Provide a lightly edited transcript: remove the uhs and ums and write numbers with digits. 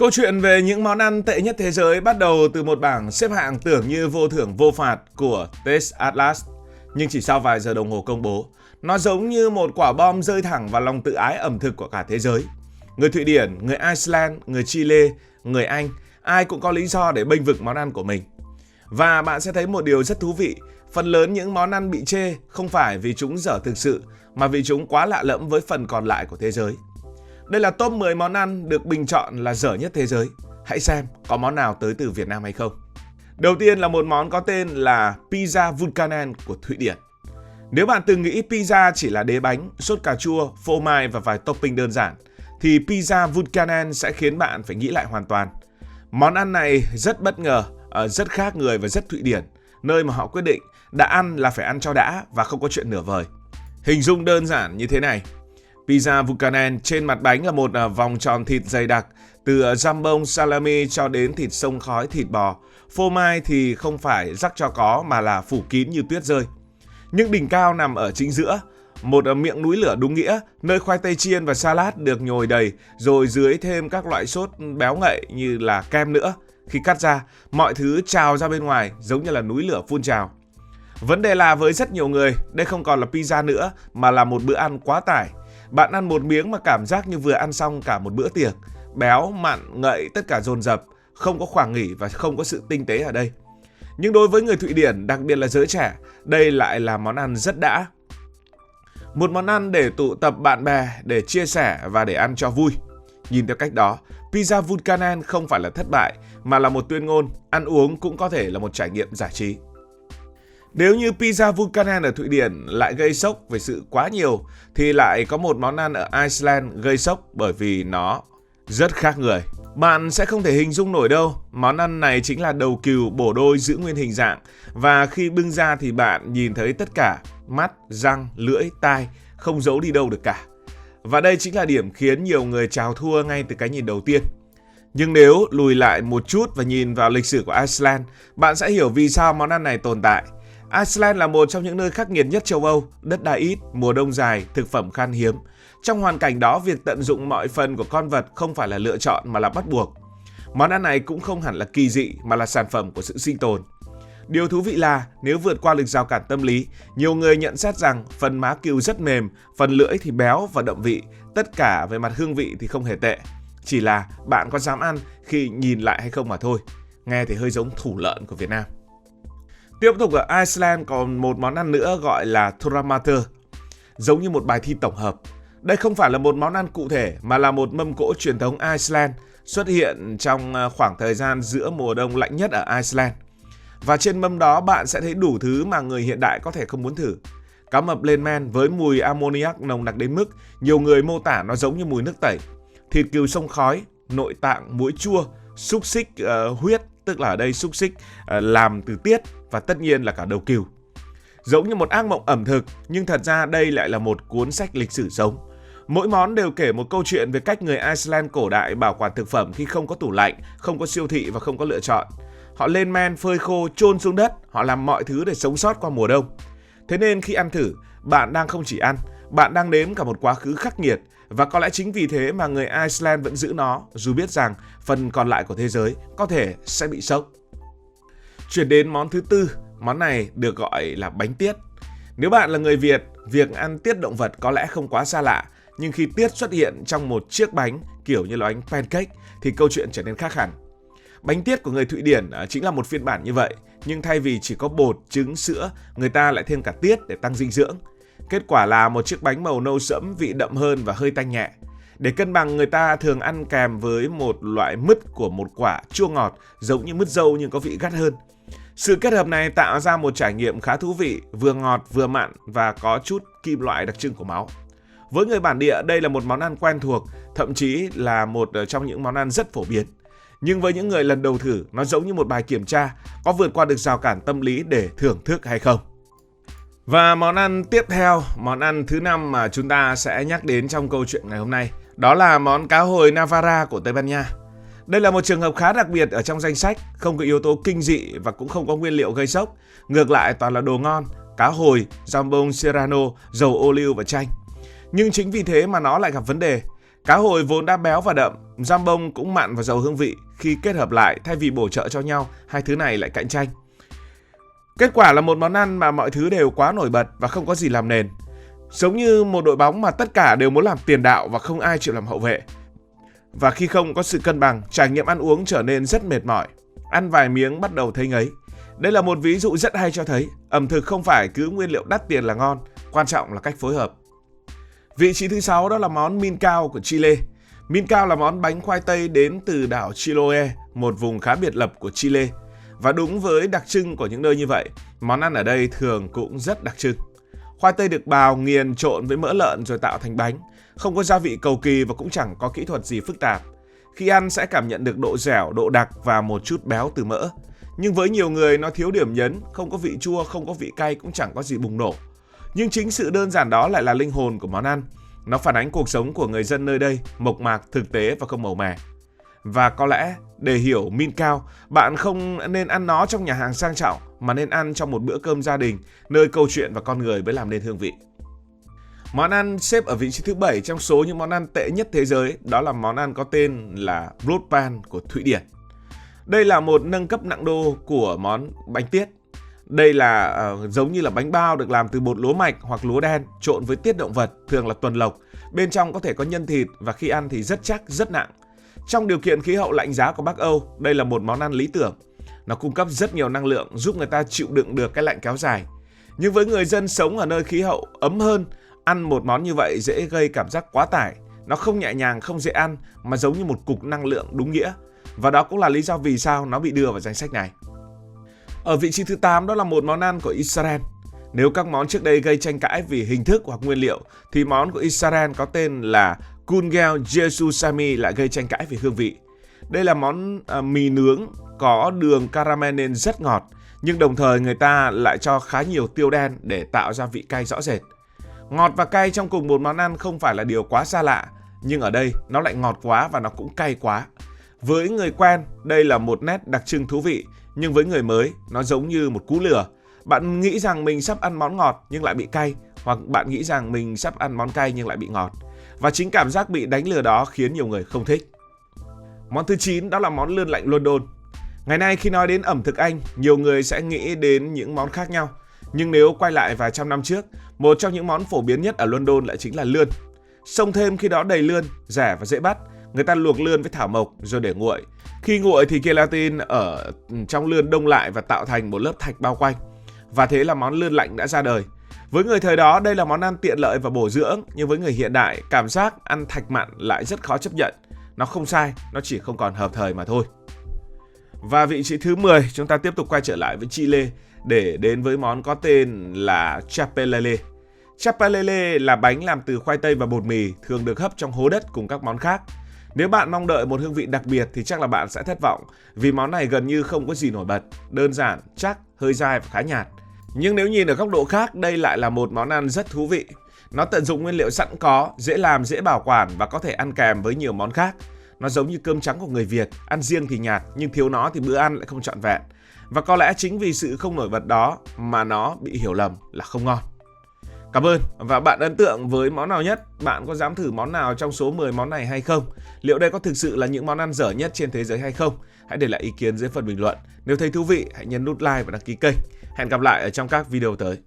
Câu chuyện về những món ăn tệ nhất thế giới bắt đầu từ một bảng xếp hạng tưởng như vô thưởng vô phạt của Taste Atlas. Nhưng chỉ sau vài giờ đồng hồ công bố, nó giống như một quả bom rơi thẳng vào lòng tự ái ẩm thực của cả thế giới. Người Thụy Điển, người Iceland, người Chile, người Anh, ai cũng có lý do để bênh vực món ăn của mình. Và bạn sẽ thấy một điều rất thú vị, phần lớn những món ăn bị chê không phải vì chúng dở thực sự, mà vì chúng quá lạ lẫm với phần còn lại của thế giới. Đây là top 10 món ăn được bình chọn là dở nhất thế giới. Hãy xem có món nào tới từ Việt Nam hay không. Đầu tiên là một món có tên là Pizza Vulcanen của Thụy Điển. Nếu bạn từng nghĩ pizza chỉ là đế bánh, sốt cà chua, phô mai và vài topping đơn giản, thì Pizza Vulcanen sẽ khiến bạn phải nghĩ lại hoàn toàn. Món ăn này rất bất ngờ, rất khác người và rất Thụy Điển, nơi mà họ quyết định đã ăn là phải ăn cho đã và không có chuyện nửa vời. Hình dung đơn giản như thế này. Pizza Vulcanen trên mặt bánh là một vòng tròn thịt dày đặc, từ jambon, salami cho đến thịt xông khói, thịt bò. Phô mai thì không phải rắc cho có mà là phủ kín như tuyết rơi. Nhưng đỉnh cao nằm ở chính giữa, một miệng núi lửa đúng nghĩa, nơi khoai tây chiên và salad được nhồi đầy, rồi dưới thêm các loại sốt béo ngậy như là kem nữa. Khi cắt ra, mọi thứ trào ra bên ngoài giống như là núi lửa phun trào. Vấn đề là với rất nhiều người, đây không còn là pizza nữa mà là một bữa ăn quá tải. Bạn ăn một miếng mà cảm giác như vừa ăn xong cả một bữa tiệc. Béo, mặn, ngậy, tất cả dồn dập, không có khoảng nghỉ và không có sự tinh tế ở đây. Nhưng đối với người Thụy Điển, đặc biệt là giới trẻ, đây lại là món ăn rất đã. Một món ăn để tụ tập bạn bè, để chia sẻ và để ăn cho vui. Nhìn theo cách đó, Pizza Vulcanen không phải là thất bại, mà là một tuyên ngôn, ăn uống cũng có thể là một trải nghiệm giải trí. Nếu như Pizza Vulcanen ở Thụy Điển lại gây sốc về sự quá nhiều, thì lại có một món ăn ở Iceland gây sốc bởi vì nó rất khác người. Bạn sẽ không thể hình dung nổi đâu, món ăn này chính là đầu cừu bổ đôi giữ nguyên hình dạng, và khi bưng ra thì bạn nhìn thấy tất cả, mắt, răng, lưỡi, tai, không giấu đi đâu được cả. Và đây chính là điểm khiến nhiều người chào thua ngay từ cái nhìn đầu tiên. Nhưng nếu lùi lại một chút và nhìn vào lịch sử của Iceland, bạn sẽ hiểu vì sao món ăn này tồn tại. Iceland là một trong những nơi khắc nghiệt nhất châu Âu, đất đai ít, mùa đông dài, thực phẩm khan hiếm. Trong hoàn cảnh đó, việc tận dụng mọi phần của con vật không phải là lựa chọn mà là bắt buộc. Món ăn này cũng không hẳn là kỳ dị mà là sản phẩm của sự sinh tồn. Điều thú vị là nếu vượt qua được rào cản tâm lý, nhiều người nhận xét rằng phần má cừu rất mềm, phần lưỡi thì béo và đậm vị, tất cả về mặt hương vị thì không hề tệ. Chỉ là bạn có dám ăn khi nhìn lại hay không mà thôi. Nghe thì hơi giống thủ lợn của Việt Nam. Tiếp tục ở Iceland còn một món ăn nữa gọi là Þorramatr, giống như một bài thi tổng hợp. Đây không phải là một món ăn cụ thể mà là một mâm cỗ truyền thống Iceland xuất hiện trong khoảng thời gian giữa mùa đông lạnh nhất ở Iceland. Và trên mâm đó bạn sẽ thấy đủ thứ mà người hiện đại có thể không muốn thử. Cá mập lên men với mùi ammoniac nồng nặc đến mức nhiều người mô tả nó giống như mùi nước tẩy. Thịt cừu xông khói, nội tạng, muối chua, xúc xích huyết, tức là ở đây xúc xích làm từ tiết, và tất nhiên là cả đầu cừu. Giống như một ác mộng ẩm thực, nhưng thật ra đây lại là một cuốn sách lịch sử sống. Mỗi món đều kể một câu chuyện về cách người Iceland cổ đại bảo quản thực phẩm khi không có tủ lạnh, không có siêu thị và không có lựa chọn. Họ lên men, phơi khô, chôn xuống đất, họ làm mọi thứ để sống sót qua mùa đông. Thế nên khi ăn thử, bạn đang không chỉ ăn, bạn đang nếm cả một quá khứ khắc nghiệt, và có lẽ chính vì thế mà người Iceland vẫn giữ nó, dù biết rằng phần còn lại của thế giới có thể sẽ bị sốc. Chuyển đến món thứ tư, món này được gọi là bánh tiết. Nếu bạn là người Việt, việc ăn tiết động vật có lẽ không quá xa lạ, nhưng khi tiết xuất hiện trong một chiếc bánh kiểu như là bánh pancake thì câu chuyện trở nên khác hẳn. Bánh tiết của người Thụy Điển chính là một phiên bản như vậy, nhưng thay vì chỉ có bột, trứng, sữa, người ta lại thêm cả tiết để tăng dinh dưỡng. Kết quả là một chiếc bánh màu nâu sẫm, vị đậm hơn và hơi tanh nhẹ. Để cân bằng, người ta thường ăn kèm với một loại mứt của một quả chua ngọt, giống như mứt dâu nhưng có vị gắt hơn. Sự kết hợp này tạo ra một trải nghiệm khá thú vị, vừa ngọt vừa mặn và có chút kim loại đặc trưng của máu. Với người bản địa, đây là một món ăn quen thuộc, thậm chí là một trong những món ăn rất phổ biến. Nhưng với những người lần đầu thử, nó giống như một bài kiểm tra, có vượt qua được rào cản tâm lý để thưởng thức hay không. Và món ăn tiếp theo, món ăn thứ 5 mà chúng ta sẽ nhắc đến trong câu chuyện ngày hôm nay, đó là món cá hồi Navarra của Tây Ban Nha. Đây là một trường hợp khá đặc biệt ở trong danh sách, không có yếu tố kinh dị và cũng không có nguyên liệu gây sốc. Ngược lại toàn là đồ ngon, cá hồi, jambon serrano, dầu ô liu và chanh. Nhưng chính vì thế mà nó lại gặp vấn đề. Cá hồi vốn đã béo và đậm, jambon cũng mặn và giàu hương vị. Khi kết hợp lại, thay vì bổ trợ cho nhau, hai thứ này lại cạnh tranh. Kết quả là một món ăn mà mọi thứ đều quá nổi bật và không có gì làm nền. Giống như một đội bóng mà tất cả đều muốn làm tiền đạo và không ai chịu làm hậu vệ. Và khi không có sự cân bằng, trải nghiệm ăn uống trở nên rất mệt mỏi. Ăn vài miếng bắt đầu thấy ngấy. Đây là một ví dụ rất hay cho thấy ẩm thực không phải cứ nguyên liệu đắt tiền là ngon, quan trọng là cách phối hợp. Vị trí thứ 6 đó là món min cao của Chile. Min cao là món bánh khoai tây đến từ đảo Chiloé, một vùng khá biệt lập của Chile. Và đúng với đặc trưng của những nơi như vậy, món ăn ở đây thường cũng rất đặc trưng. Khoai tây được bào, nghiền, trộn với mỡ lợn rồi tạo thành bánh. Không có gia vị cầu kỳ và cũng chẳng có kỹ thuật gì phức tạp. Khi ăn sẽ cảm nhận được độ dẻo, độ đặc và một chút béo từ mỡ. Nhưng với nhiều người nó thiếu điểm nhấn, không có vị chua, không có vị cay, cũng chẳng có gì bùng nổ. Nhưng chính sự đơn giản đó lại là linh hồn của món ăn. Nó phản ánh cuộc sống của người dân nơi đây, mộc mạc, thực tế và không màu mè. Và có lẽ để hiểu min cao, bạn không nên ăn nó trong nhà hàng sang trọng, mà nên ăn trong một bữa cơm gia đình, nơi câu chuyện và con người mới làm nên hương vị. Món ăn xếp ở vị trí thứ 7 trong số những món ăn tệ nhất thế giới, đó là món ăn có tên là Blodpan của Thụy Điển. Đây là một nâng cấp nặng đô của món bánh tiết. Đây là giống như là bánh bao được làm từ bột lúa mạch hoặc lúa đen trộn với tiết động vật, thường là tuần lộc. Bên trong có thể có nhân thịt và khi ăn thì rất chắc, rất nặng. Trong điều kiện khí hậu lạnh giá của Bắc Âu, đây là một món ăn lý tưởng. Nó cung cấp rất nhiều năng lượng, giúp người ta chịu đựng được cái lạnh kéo dài. Nhưng với người dân sống ở nơi khí hậu ấm hơn, ăn một món như vậy dễ gây cảm giác quá tải. Nó không nhẹ nhàng, không dễ ăn, mà giống như một cục năng lượng đúng nghĩa. Và đó cũng là lý do vì sao nó bị đưa vào danh sách này. Ở vị trí thứ 8 đó là một món ăn của Israel. Nếu các món trước đây gây tranh cãi vì hình thức hoặc nguyên liệu, thì món của Israel có tên là Kungel Jesusami lại gây tranh cãi về hương vị. Đây là món mì nướng có đường caramel nên rất ngọt, nhưng đồng thời người ta lại cho khá nhiều tiêu đen để tạo ra vị cay rõ rệt. Ngọt và cay trong cùng một món ăn không phải là điều quá xa lạ, nhưng ở đây nó lại ngọt quá và nó cũng cay quá. Với người quen, đây là một nét đặc trưng thú vị, nhưng với người mới, nó giống như một cú lừa. Bạn nghĩ rằng mình sắp ăn món ngọt nhưng lại bị cay, hoặc bạn nghĩ rằng mình sắp ăn món cay nhưng lại bị ngọt. Và chính cảm giác bị đánh lừa đó khiến nhiều người không thích. Món thứ 9 đó là món lươn lạnh London. Ngày nay khi nói đến ẩm thực Anh, nhiều người sẽ nghĩ đến những món khác nhau. Nhưng nếu quay lại vài trăm năm trước, một trong những món phổ biến nhất ở London lại chính là lươn. Xông thêm khi đó đầy lươn, rẻ và dễ bắt. Người ta luộc lươn với thảo mộc rồi để nguội. Khi nguội thì keratin ở trong lươn đông lại và tạo thành một lớp thạch bao quanh. Và thế là món lươn lạnh đã ra đời. Với người thời đó đây là món ăn tiện lợi và bổ dưỡng, nhưng với người hiện đại, cảm giác ăn thạch mặn lại rất khó chấp nhận. Nó không sai, nó chỉ không còn hợp thời mà thôi. Và vị trí thứ 10, chúng ta tiếp tục quay trở lại với Chile để đến với món có tên là chapelele. Chapelele là bánh làm từ khoai tây và bột mì, thường được hấp trong hố đất cùng các món khác. Nếu bạn mong đợi một hương vị đặc biệt thì chắc là bạn sẽ thất vọng, vì món này gần như không có gì nổi bật, đơn giản, chắc, hơi dai và khá nhạt. Nhưng nếu nhìn ở góc độ khác, đây lại là một món ăn rất thú vị. Nó tận dụng nguyên liệu sẵn có, dễ làm, dễ bảo quản và có thể ăn kèm với nhiều món khác. Nó giống như cơm trắng của người Việt, ăn riêng thì nhạt, nhưng thiếu nó thì bữa ăn lại không trọn vẹn. Và có lẽ chính vì sự không nổi bật đó mà nó bị hiểu lầm là không ngon. Cảm ơn. Và bạn ấn tượng với món nào nhất? Bạn có dám thử món nào trong số 10 món này hay không? Liệu đây có thực sự là những món ăn dở nhất trên thế giới hay không? Hãy để lại ý kiến dưới phần bình luận. Nếu thấy thú vị, hãy nhấn nút like và đăng ký kênh. Hẹn gặp lại ở trong các video tới.